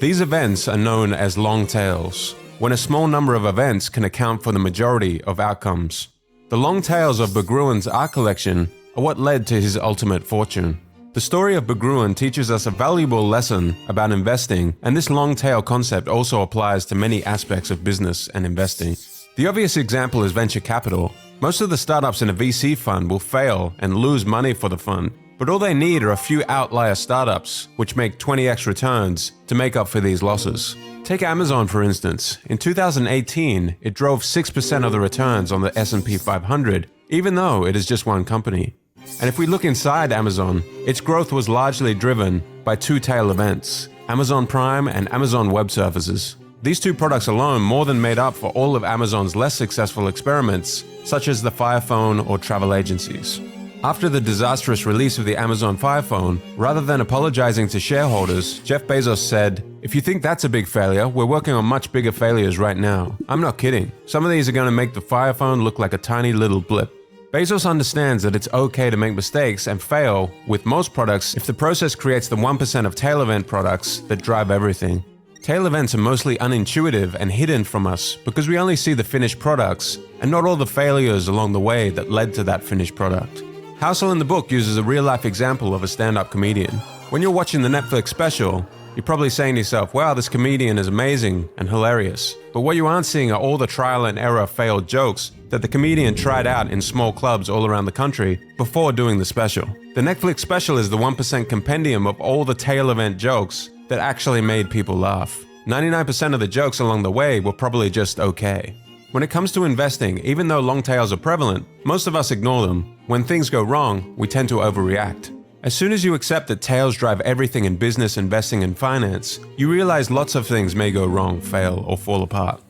These events are known as long tails, when a small number of events can account for the majority of outcomes. The long tails of Berggrun's art collection are what led to his ultimate fortune. The story of Berggruen teaches us a valuable lesson about investing, and this long tail concept also applies to many aspects of business and investing. The obvious example is venture capital. Most of the startups in a VC fund will fail and lose money for the fund, but all they need are a few outlier startups which make 20x returns to make up for these losses. Take Amazon for instance. In 2018, it drove 6% of the returns on the S&P 500, even though it is just one company. And if we look inside Amazon, its growth was largely driven by two tail events, Amazon Prime and Amazon Web Services. These two products alone more than made up for all of Amazon's less successful experiments, such as the Fire Phone or travel agencies. After the disastrous release of the Amazon Fire Phone, rather than apologizing to shareholders, Jeff Bezos said, "If you think that's a big failure, we're working on much bigger failures right now. I'm not kidding. Some of these are going to make the Fire Phone look like a tiny little blip." Bezos understands that it's okay to make mistakes and fail with most products if the process creates the 1% of tail event products that drive everything. Tail events are mostly unintuitive and hidden from us because we only see the finished products and not all the failures along the way that led to that finished product. Housel in the book uses a real-life example of a stand-up comedian. When you're watching the Netflix special, you're probably saying to yourself, wow, this comedian is amazing and hilarious. But what you aren't seeing are all the trial and error failed jokes that the comedian tried out in small clubs all around the country before doing the special. The Netflix special is the 1% compendium of all the tail event jokes that actually made people laugh. 99% of the jokes along the way were probably just okay. When it comes to investing, even though long tails are prevalent, most of us ignore them. When things go wrong, we tend to overreact. As soon as you accept that tails drive everything in business, investing, and finance, you realize lots of things may go wrong, fail, or fall apart.